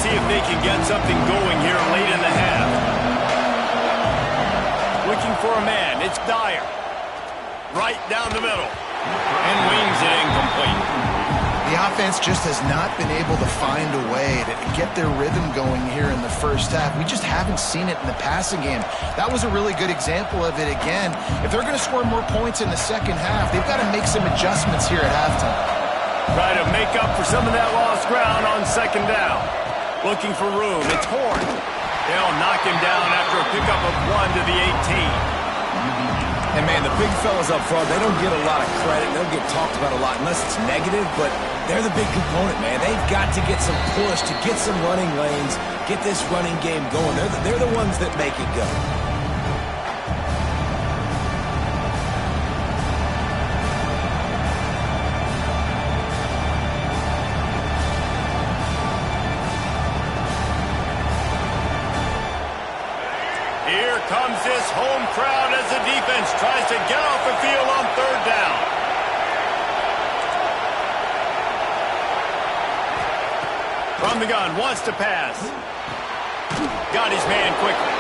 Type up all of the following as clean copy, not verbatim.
see if they can get something going here late in the half. Looking for a man. It's Dyer. Right down the middle. And wings it incomplete. The offense just has not been able to find a way to get their rhythm going here in the first half. We just haven't seen it in the passing game. That was a really good example of it again. If they're going to score more points in the second half, they've got to make some adjustments here at halftime. Try to make up for some of that lost ground on second down. Looking for room. It's Horn. They'll knock him down after a pickup of 1 to the 18. And, man, the big fellas up front, they don't get a lot of credit. They don't get talked about a lot unless it's negative, but they're the big component, man. They've got to get some push, to get some running lanes, get this running game going. They're the ones that make it go. Here comes this home crowd as the defense tries to get off the field on third down. From the gun, wants to pass. Got his man quickly.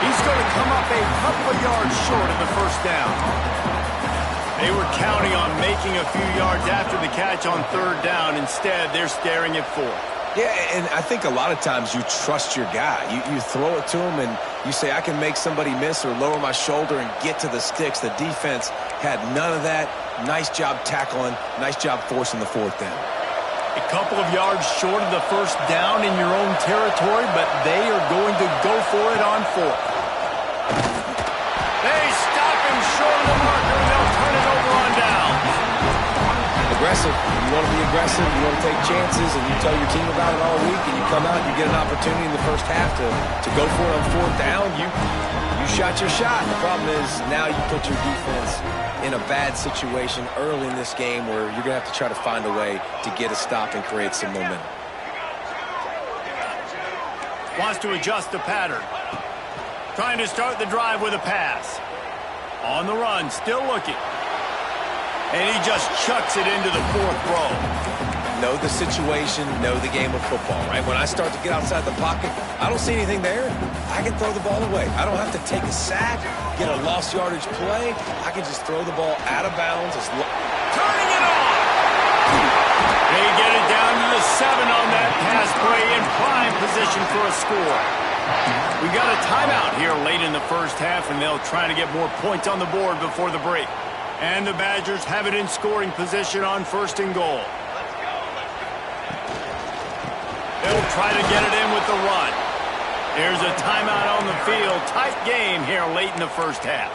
He's going to come up a couple of yards short of the first down. They were counting on making a few yards after the catch on third down. Instead, they're staring at fourth. Yeah, and I think a lot of times you trust your guy. You throw it to him and you say, I can make somebody miss or lower my shoulder and get to the sticks. The defense had none of that. Nice job tackling. Nice job forcing the fourth down. A couple of yards short of the first down in your own territory, but they are going to go for it on fourth. They stop him short of the marker, and they'll turn it over on downs. Aggressive. You want to be aggressive. You want to take chances, and you tell your team about it all week, and you come out and you get an opportunity in the first half to go for it on fourth down. You shot your shot. The problem is now you put your defense in a bad situation early in this game where you're going to have to try to find a way to get a stop and create some momentum. Wants to adjust the pattern. Trying to start the drive with a pass. On the run, still looking. And he just chucks it into the fourth row. Know the situation, know the game of football, right? When I start to get outside the pocket, I don't see anything there. I can throw the ball away. I don't have to take a sack, get a lost yardage play. I can just throw the ball out of bounds. Turning it on! They get it down to the 7 on that pass play in prime position for a score. We got a timeout here late in the first half, and they'll try to get more points on the board before the break. And the Badgers have it in scoring position on first and goal. They'll try to get it in with the run. There's a timeout on the field. Tight game here late in the first half.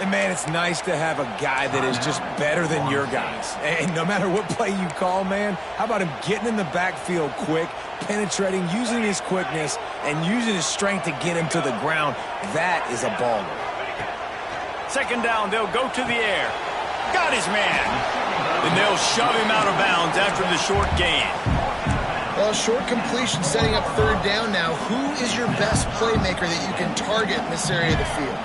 And, man, it's nice to have a guy that is just better than your guys. And no matter what play you call, man, how about him getting in the backfield quick, penetrating, using his quickness, and using his strength to get him to the ground? That is a baller. Second down, they'll go to the air. Got his man. And they'll shove him out of bounds after the short gain. Well, short completion setting up third down now. Who is your best playmaker that you can target in this area of the field?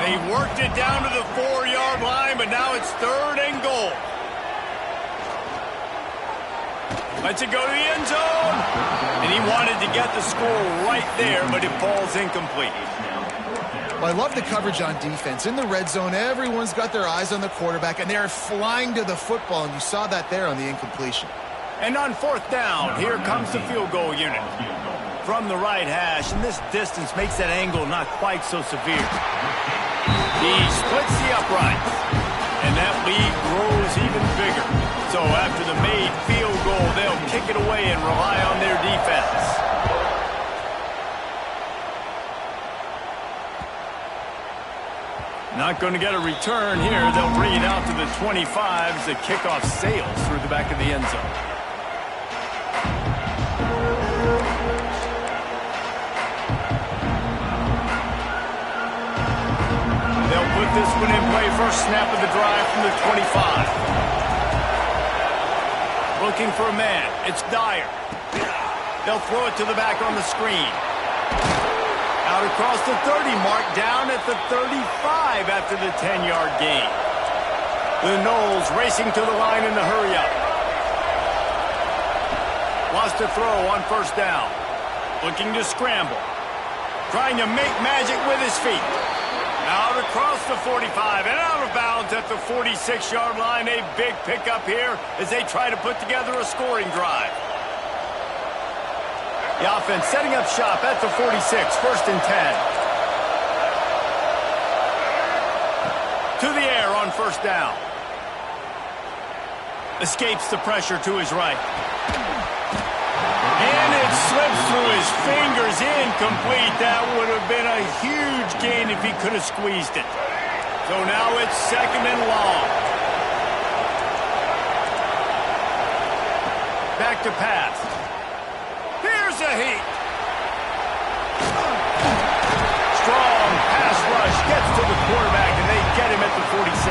They worked it down to the 4-yard line, but now it's third and goal. Lets it go to the end zone. And he wanted to get the score right there, but it falls incomplete. Well, I love the coverage on defense. In the red zone, everyone's got their eyes on the quarterback, and they're flying to the football, and you saw that there on the incompletion. And on fourth down, here comes the field goal unit. From the right hash, and this distance makes that angle not quite so severe. He splits the uprights, and that lead grows even bigger. So after the made field goal, they'll kick it away and rely on their defense. Not going to get a return here. They'll bring it out to the 25 as the kickoff sails through the back of the end zone. They'll put this one in play. First snap of the drive from the 25. Looking for a man. It's Dyer. They'll throw it to the back on the screen. Out across the 30 mark, down at the 35 after the 10-yard gain. The Noles racing to the line in the hurry-up. Wants to throw on first down. Looking to scramble. Trying to make magic with his feet. Out across the 45 and out of bounds at the 46-yard line. A big pickup here as they try to put together a scoring drive. The offense setting up shop at the 46, 1st and 10. To the air on 1st down. Escapes the pressure to his right. And it slips through his fingers, incomplete. That would have been a huge gain if he could have squeezed it. So now it's 2nd and long. Back to pass. Here's a heat. Strong pass rush gets to the quarterback, and they get him at the 46.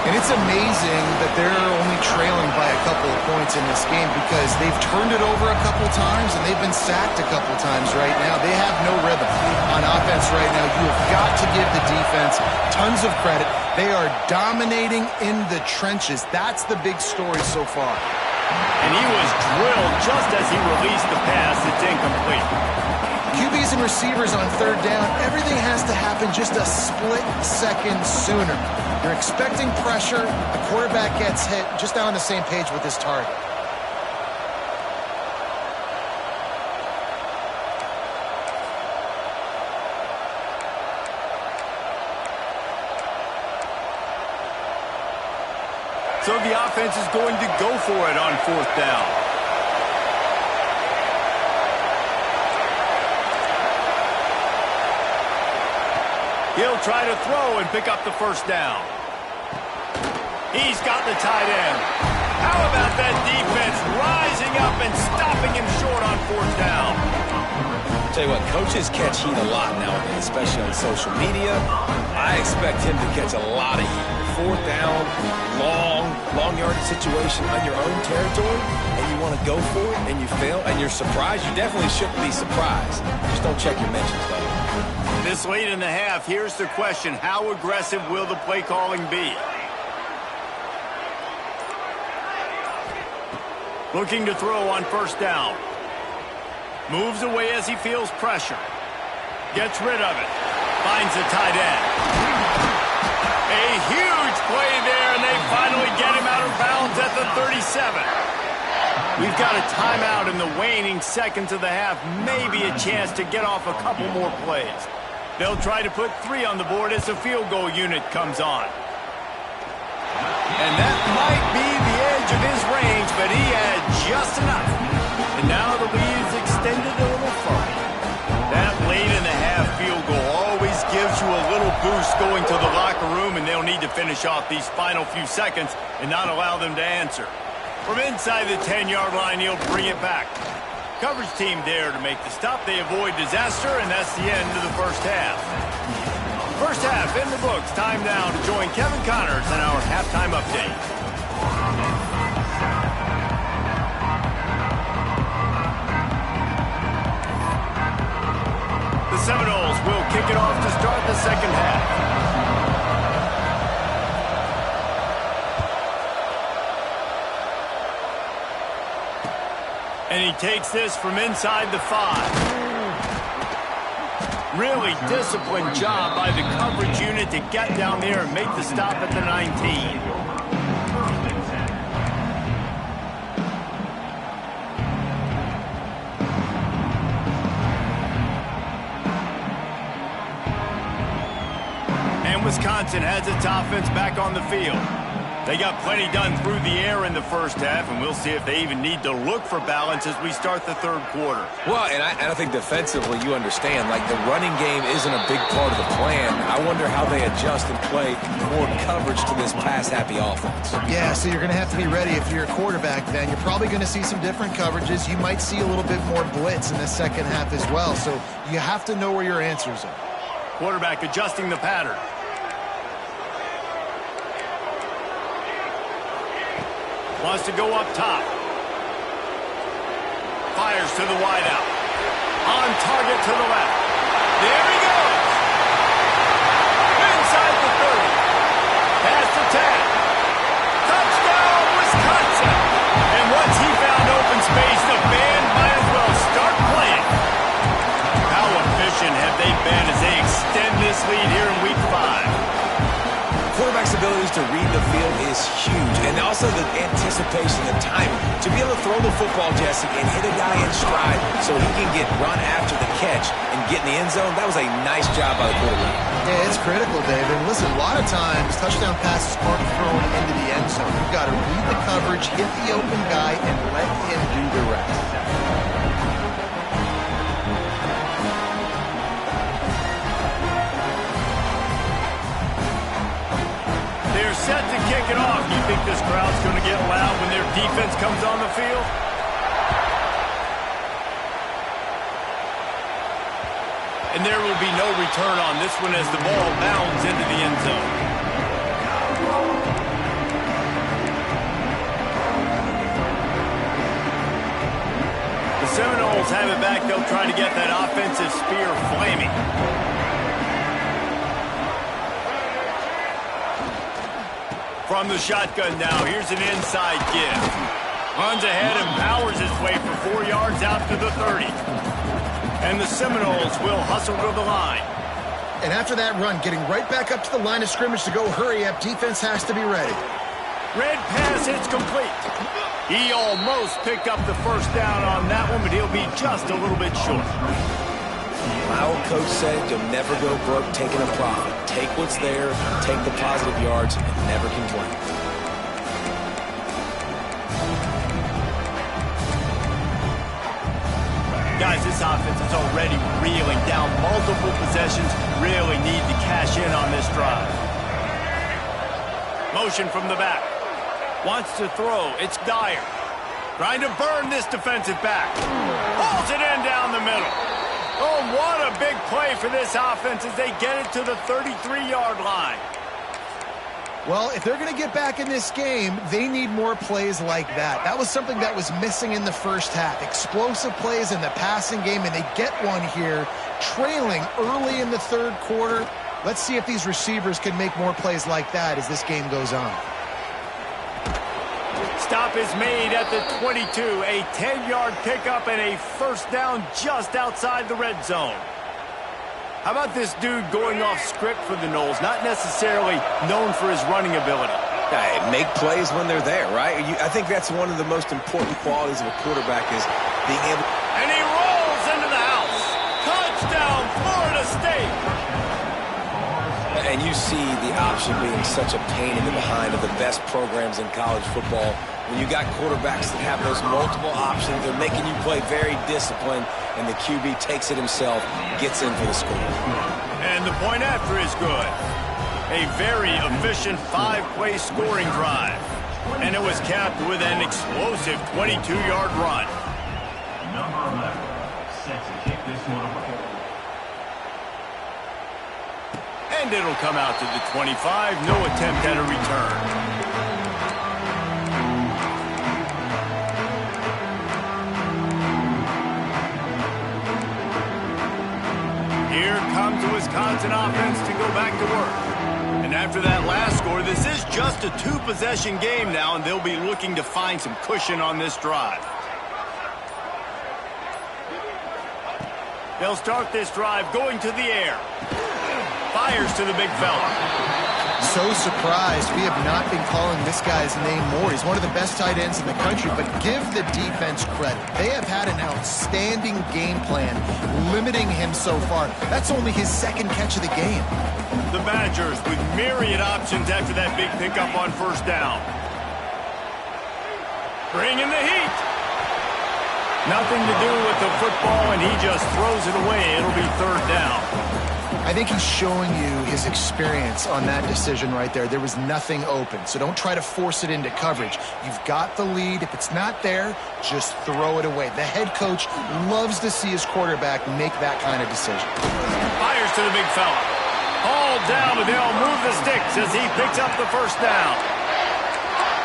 And it's amazing that they're only trailing by a couple of points in this game because they've turned it over a couple times and they've been sacked a couple times right now. They have no rhythm on offense right now. You have got to give the defense tons of credit. They are dominating in the trenches. That's the big story so far. And he was drilled just as he released the pass. It's incomplete. QBs and receivers on 3rd down, everything has to happen just a split second sooner. You're expecting pressure, the quarterback gets hit, just not on the same page with his target. So the offense is going to go for it on 4th down. He'll try to throw and pick up the 1st down. He's got the tight end. How about that defense rising up and stopping him short on 4th down? Tell you what, coaches catch heat a lot nowadays, especially on social media. I expect him to catch a lot of heat. 4th down, long yardage situation on your own territory, and you want to go for it, and you fail, and you're surprised. You definitely shouldn't be surprised. Just don't check your mentions, though. This late in the half, here's the question. How aggressive will the play calling be? Looking to throw on 1st down. Moves away as he feels pressure. Gets rid of it. Finds the tight end. A huge play there, and they finally get him out of bounds at the 37. We've got a timeout in the waning seconds of the half. Maybe a chance to get off a couple more plays. They'll try to put 3 on the board as the field goal unit comes on. And that might be the edge of his range, but he had just enough. And now the lead is extended a little further. That late in the half field goal always gives you a little boost going to the locker room, and they'll need to finish off these final few seconds and not allow them to answer. From inside the 10-yard line, he'll bring it back. Coverage team there to make the stop. They avoid disaster, and that's the end of the 1st half. 1st half in the books. Time now to join Kevin Connors in our halftime update. The Seminoles will kick it off to start the 2nd half. And he takes this from inside the 5. Really disciplined job by the coverage unit to get down there and make the stop at the 19. And Wisconsin has its offense back on the field. They got plenty done through the air in the 1st half, and we'll see if they even need to look for balance as we start the 3rd quarter. Well, and I think defensively, you understand, like the running game isn't a big part of the plan. I wonder how they adjust and play more coverage to this pass-happy offense. Yeah, so you're going to have to be ready if you're a quarterback then. You're probably going to see some different coverages. You might see a little bit more blitz in the 2nd half as well, so you have to know where your answers are. Quarterback adjusting the pattern. Wants to go up top. Fires to the wideout. On target to the left. There he goes. Inside the 30. Past the 10. Touchdown, Wisconsin. And once he found open space, the band might as well start playing. also the anticipation, the timing. To be able to throw the football, Jesse, and hit a guy in stride so he can get run after the catch and get in the end zone, that was a nice job by the quarterback. Yeah, it's critical, David. Listen, a lot of times touchdown passes aren't thrown into the end zone. You've got to read the coverage, hit the open guy, and let him do the rest. They're set to kick it off. Do you think this crowd's going to get loud when their defense comes on the field? And there will be no return on this one as the ball bounds into the end zone. The Seminoles have it back. They'll try to get that offensive spear flaming. From the shotgun now, here's an inside give. Runs ahead and powers his way for 4 yards out to the 30. And the Seminoles will hustle to the line. And after that run, getting right back up to the line of scrimmage to go hurry up, defense has to be ready. Red pass, it's complete. He almost picked up the first down on that one, but he'll be just a little bit short. My old coach said you'll never go broke taking a profit. Take what's there, take the positive yards, and never complain. Guys, this offense is already reeling down multiple possessions. Really need to cash in on this drive. Motion from the back. Wants to throw. It's Dyer. Trying to burn this defensive back. Pulls it in down the middle. Oh, what a big play for this offense as they get it to the 33-yard line. Well, if they're going to get back in this game, they need more plays like that. That was something that was missing in the first half. Explosive plays in the passing game, and they get one here, trailing early in the third quarter. Let's see if these receivers can make more plays like that as this game goes on. Stop is made at the 22. A 10-yard pickup and a first down just outside the red zone. How about this dude going off script for the Noles? Not necessarily known for his running ability. Hey, make plays when they're there, right? I think that's one of the most important qualities of a quarterback is being able... And he rolls into the house. Touchdown, Florida State. And you see the option being such a pain in the behind of the best programs in college football. When you got quarterbacks that have those multiple options, they're making you play very disciplined, and the QB takes it himself, gets in for the score. And the point after is good. A very efficient 5-play scoring drive. And it was capped with an explosive 22-yard run. Number 11, set to kick this one away. And it'll come out to the 25. No attempt at a return. Here comes the Wisconsin offense to go back to work. And after that last score, this is just a 2-possession game now, and they'll be looking to find some cushion on this drive. They'll start this drive going to the air. Fires to the big fella. So surprised we have not been calling this guy's name more. He's one of the best tight ends in the country, but give the defense credit. They have had an outstanding game plan, limiting him so far. That's only his second catch of the game. The Badgers with myriad options after that big pickup on first down. Bringing the heat. Nothing to do with the football, and he just throws it away. It'll be third down. I think he's showing you his experience on that decision right there. There was nothing open, so don't try to force it into coverage. You've got the lead. If it's not there, just throw it away. The head coach loves to see his quarterback make that kind of decision. Fires to the big fella. Hauled down, but they'll move the sticks as he picks up the first down.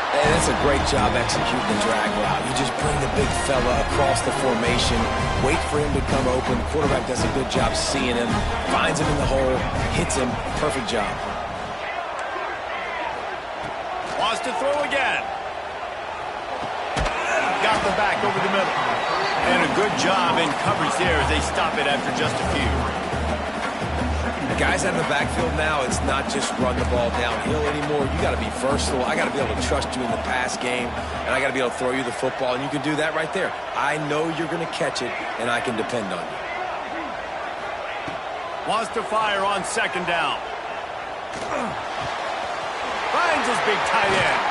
And that's a great job executing the drag route. You just bring the big fella across the formation, wait for him to come open. The quarterback does a good job seeing him, finds him in the hole, hits him. Perfect job. Wants to throw again. Got the back over the middle. And a good job in coverage there as they stop it after just a few. The guys out in the backfield now, it's not just run the ball downhill anymore. You got to be versatile. I got to be able to trust you in the pass game, and I got to be able to throw you the football, and you can do that right there. I know you're going to catch it, and I can depend on you. Wants to fire on second down. Finds his big tight end.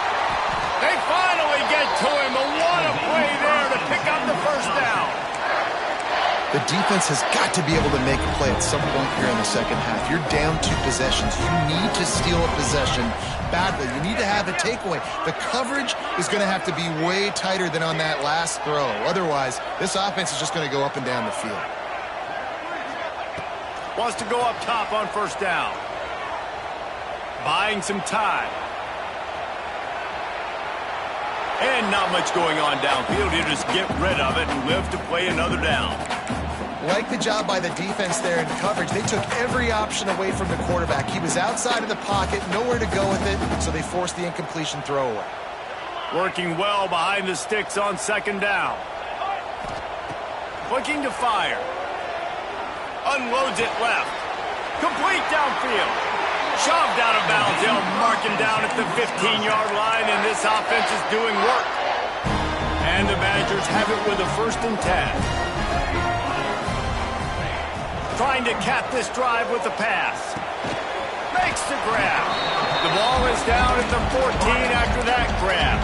They finally get to him, but what a play there to pick up the first down. The defense has got to be able to make a play at some point here in the second half. You're down 2 possessions. You need to steal a possession badly. You need to have a takeaway. The coverage is going to have to be way tighter than on that last throw. Otherwise, this offense is just going to go up and down the field. Wants to go up top on first down. Buying some time. And not much going on downfield. He'll just get rid of it and live to play another down. Like the job by the defense there in coverage. They took every option away from the quarterback. He was outside of the pocket, nowhere to go with it, so they forced the incompletion throwaway. Working well behind the sticks on second down. Looking to fire. Unloads it left. Complete downfield. Shoved out of bounds. They'll mark him down at the 15-yard line, and this offense is doing work. And the Badgers have it with a 1st and 10. Trying to cap this drive with the pass. Makes the grab. The ball is down at the 14 after that grab.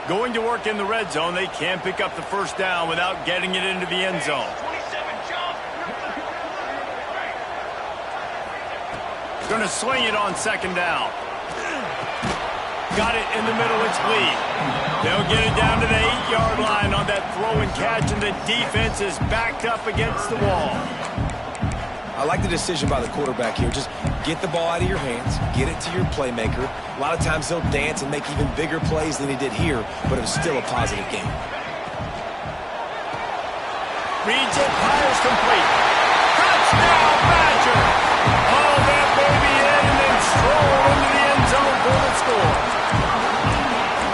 Going to work in the red zone. They can pick up the first down without getting it into the end zone. Going to swing it on second down. Got it in the middle, it's Lee. They'll get it down to the 8-yard line on that throw and catch, and the defense is backed up against the wall. I like the decision by the quarterback here. Just get the ball out of your hands, get it to your playmaker. A lot of times he'll dance and make even bigger plays than he did here, but it was still a positive game. Reads it, fires complete. Touchdown, Badger! Oh, that baby in and then stroll into the end zone for the score.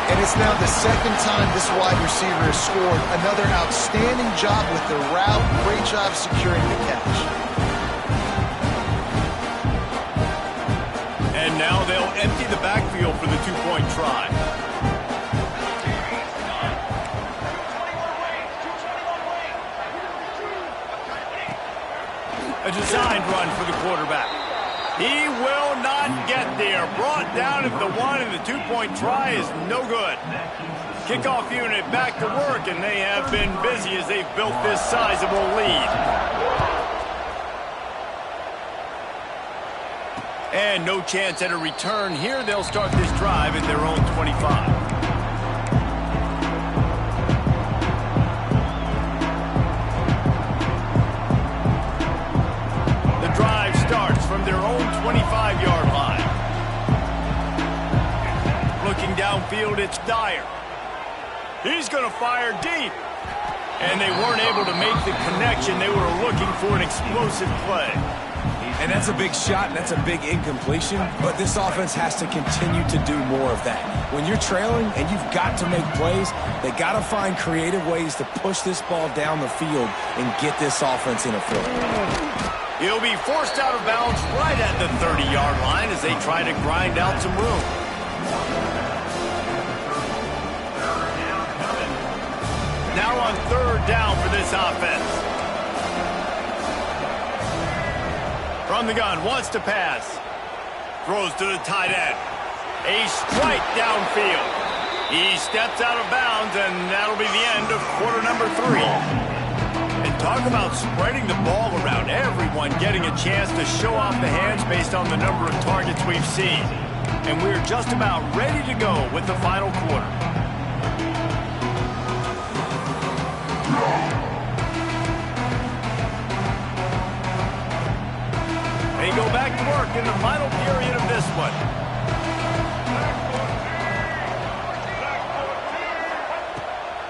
And it's now the 2nd time this wide receiver has scored. Another outstanding job with the route. Great job securing the catch. And now they'll empty the backfield for the 2-point try. A designed run for the quarterback. He will not get there. Brought down at the 1, and the 2-point try is no good. Kickoff unit back to work, and they have been busy as they've built this sizable lead. And no chance at a return here. They'll start this drive at their own 25. The drive starts from their own 25-yard line. Looking downfield, it's Dyer. He's going to fire deep. And they weren't able to make the connection. They were looking for an explosive play. And that's a big shot, and that's a big incompletion, but this offense has to continue to do more of that. When you're trailing and you've got to make plays, they got to find creative ways to push this ball down the field and get this offense in a flow. He'll be forced out of bounds right at the 30-yard line as they try to grind out some room. Now on 3rd down for this offense. From the gun, wants to pass. Throws to the tight end. A strike downfield. He steps out of bounds, and that'll be the end of quarter number 3. And talk about spreading the ball around. Everyone getting a chance to show off the hands based on the number of targets we've seen. And we're just about ready to go with the final quarter. They go back to work in the final period of this one.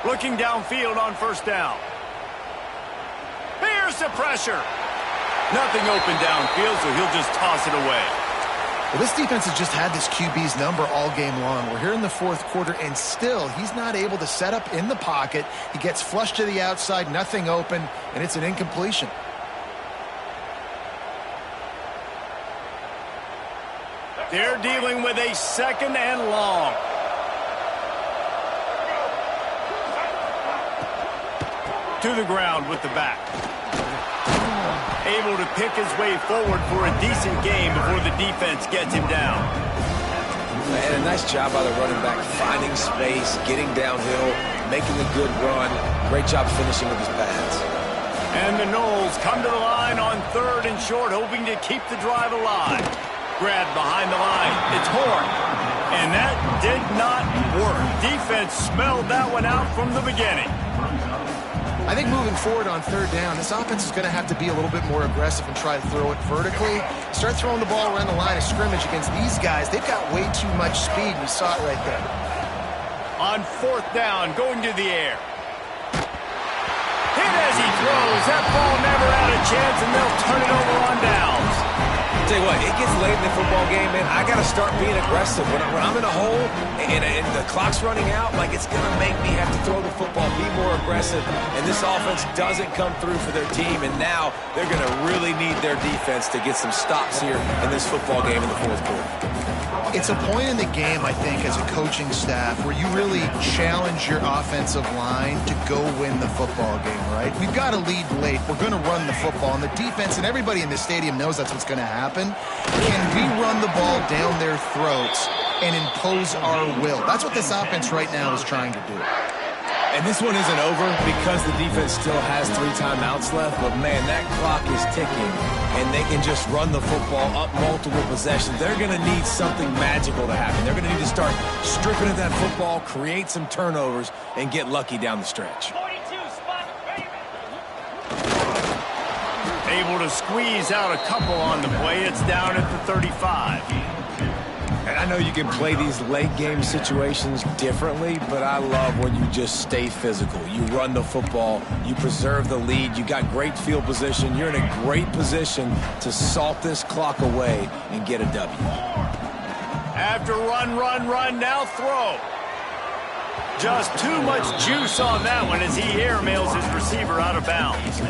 Looking downfield on 1st down. Here's the pressure. Nothing open downfield, so he'll just toss it away. Well, this defense has just had this QB's number all game long. We're here in the fourth quarter, and still he's not able to set up in the pocket. He gets flushed to the outside, nothing open, and it's an incompletion. They're dealing with a second and long. To the ground with the back. Able to pick his way forward for a decent game before the defense gets him down. And a nice job by the running back, finding space, getting downhill, making a good run. Great job finishing with his pads. And the Knowles come to the line on 3rd and short, hoping to keep the drive alive. Grabbed behind the line. It's Horn. And that did not work. Defense smelled that one out from the beginning. I think moving forward on 3rd down, this offense is going to have to be a little bit more aggressive and try to throw it vertically. Start throwing the ball around the line of scrimmage against these guys. They've got way too much speed. We saw it right there. On 4th down, going to the air. Hit as he throws. That ball never had a chance, and they'll turn it over on downs. Tell you what, it gets late in the football game, man. I got to start being aggressive. When I'm in a hole and the clock's running out, like, it's going to make me have to throw the football, be more aggressive. And this offense doesn't come through for their team, and now they're going to really need their defense to get some stops here in this football game in the fourth quarter. It's a point in the game, I think, as a coaching staff where you really challenge your offensive line to go win the football game, right? We've got to lead late. We're going to run the football. And the defense and everybody in the stadium knows that's what's going to happen. Can we run the ball down their throats and impose our will? That's what this offense right now is trying to do. And this one isn't over because the defense still has 3 timeouts left. But, man, that clock is ticking, and they can just run the football up multiple possessions. They're going to need something magical to happen. They're going to need to start stripping at that football, create some turnovers, and get lucky down the stretch. Able to squeeze out a couple on the play. It's down at the 35. And I know you can play these late game situations differently, but I love when you just stay physical. You run the football, you preserve the lead, you got great field position, you're in a great position to salt this clock away and get a W. After run, now throw. Just too much juice on that one as he airmails his receiver out of bounds.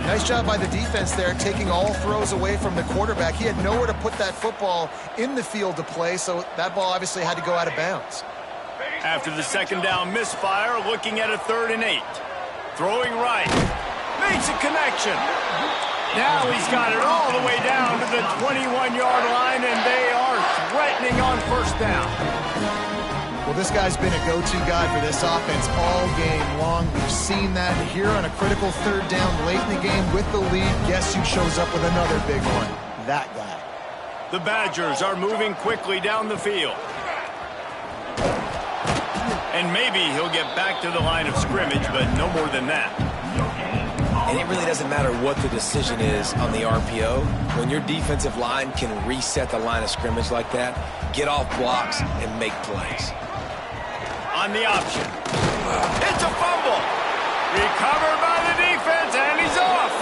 Nice job by the defense there, taking all throws away from the quarterback. He had nowhere to put that football in the field to play, so that ball obviously had to go out of bounds. After the 2nd down misfire, looking at a 3rd and 8. Throwing right. Makes a connection. Now he's got it all the way down to the 21-yard line, and they are threatening on 1st down. Well, this guy's been a go-to guy for this offense all game long. We've seen that here on a critical 3rd down late in the game with the lead. Guess who shows up with another big one? That guy. The Badgers are moving quickly down the field. And maybe he'll get back to the line of scrimmage, but no more than that. And it really doesn't matter what the decision is on the RPO. When your defensive line can reset the line of scrimmage like that, get off blocks and make plays. On the option. It's a fumble. Recovered by the defense, and he's off.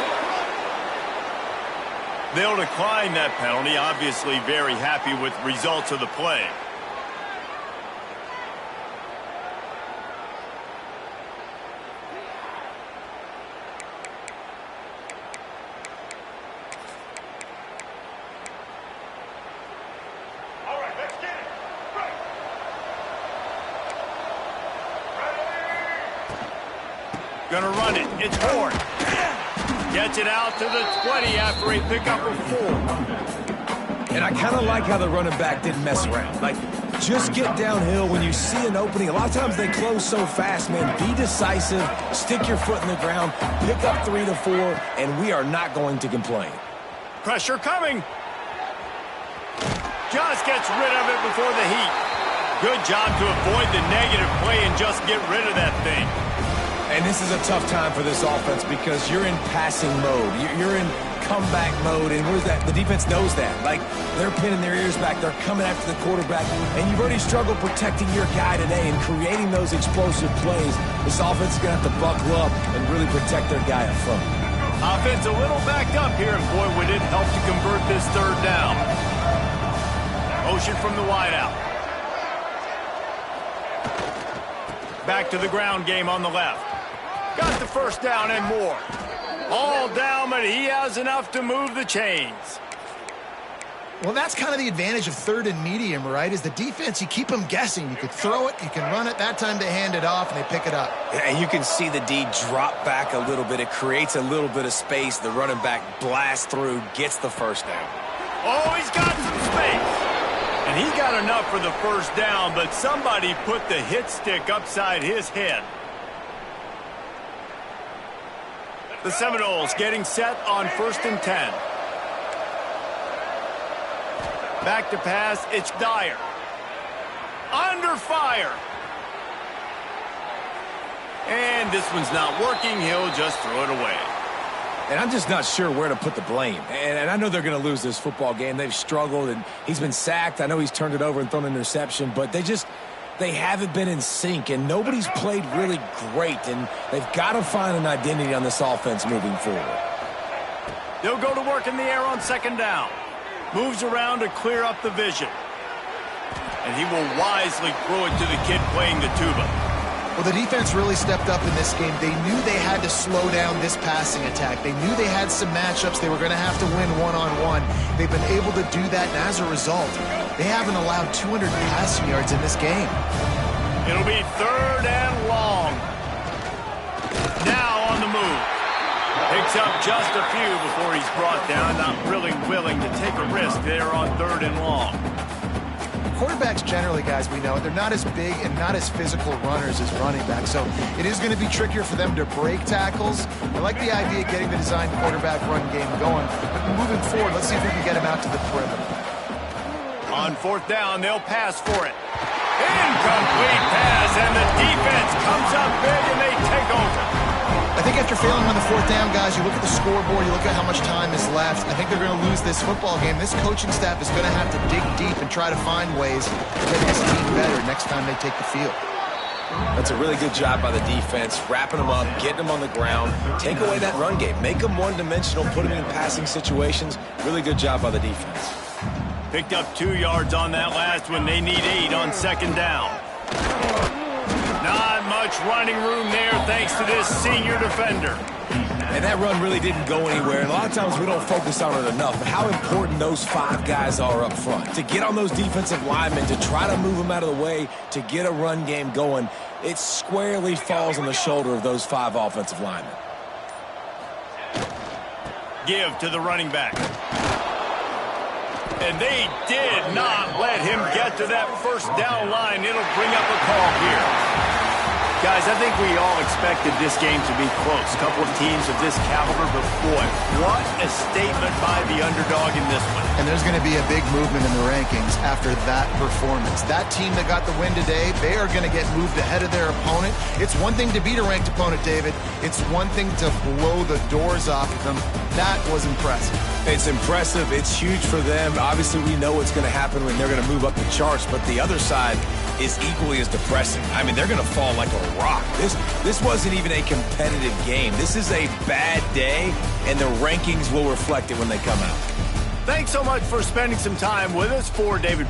They'll decline that penalty. Obviously very happy with results of the play. Gonna run it. It's Horn. Gets it out to the 20 after a pickup of 4. And I kind of like how the running back didn't mess around. Like, just get downhill when you see an opening. A lot of times they close so fast, man. Be decisive. Stick your foot in the ground. Pick up 3 to 4, and we are not going to complain. Pressure coming. Just gets rid of it before the heat. Good job to avoid the negative play and just get rid of that thing. And this is a tough time for this offense because you're in passing mode. You're in comeback mode, and where's that? The defense knows that. Like, they're pinning their ears back. They're coming after the quarterback, and you've already struggled protecting your guy today and creating those explosive plays. This offense is going to have to buckle up and really protect their guy up front. Offense a little backed up here, and boy, would it help to convert this 3rd down. motion from the wideout. Back to the ground game on the left. Got the first down and more. All down, but he has enough to move the chains. Well, that's kind of the advantage of third and medium, right? Is the defense, you keep them guessing. You could throw it, you can run it. That time they hand it off, and they pick it up. And you can see the D drop back a little bit. It creates a little bit of space. The running back blasts through, gets the first down. Oh, he's got some space. And he got enough for the first down, but somebody put the hit stick upside his head. The Seminoles getting set on 1st and 10. Back to pass, it's Dyer. Under fire. And this one's not working. He'll just throw it away. And I'm just not sure where to put the blame. And I know they're going to lose this football game. They've struggled, and he's been sacked. I know he's turned it over and thrown an interception, but they haven't been in sync, and nobody's played really great, and they've got to find an identity on this offense moving forward. They'll go to work in the air on 2nd down. Moves around to clear up the vision. And he will wisely throw it to the kid playing the tuba. Well, the defense really stepped up in this game. They knew they had to slow down this passing attack. They knew they had some matchups they were going to have to win one-on-one. They've been able to do that, and as a result, they haven't allowed 200 passing yards in this game. It'll be 3rd and long. Now on the move. Picks up just a few before he's brought down. Not really willing to take a risk there on 3rd and long. Quarterbacks generally, guys, we know, they're not as big and not as physical runners as running backs, so it is going to be trickier for them to break tackles. I like the idea of getting the design quarterback run game going, but moving forward, let's see if we can get him out to the perimeter. On 4th down, they'll pass for it. Incomplete pass, and the defense comes up big, and they take over. I think after failing on the 4th down, guys, you look at the scoreboard, you look at how much time is left. I think they're going to lose this football game. This coaching staff is going to have to dig deep and try to find ways to make this team better next time they take the field. That's a really good job by the defense, wrapping them up, getting them on the ground, take away that run game, make them one-dimensional, put them in passing situations. Really good job by the defense. Picked up 2 yards on that last one. They need 8 on 2nd down. Not much running room there thanks to this senior defender. And that run really didn't go anywhere. And a lot of times we don't focus on it enough. But how important those 5 guys are up front. To get on those defensive linemen, to try to move them out of the way, to get a run game going, it squarely falls on the shoulder of those 5 offensive linemen. Give to the running back. And they did not let him get to that 1st down line. It'll bring up a call here. Guys, I think we all expected this game to be close. A couple of teams of this caliber, but boy, what a statement by the underdog in this one. And there's going to be a big movement in the rankings after that performance. That team that got the win today, they are going to get moved ahead of their opponent. It's one thing to beat a ranked opponent, David. It's one thing to blow the doors off of them. That was impressive. It's impressive. It's huge for them. Obviously, we know what's going to happen when they're going to move up the charts, but the other side is equally as depressing. I mean, they're going to fall like a rock. This wasn't even a competitive game. This is a bad day, and the rankings will reflect it when they come out. Thanks so much for spending some time with us. For David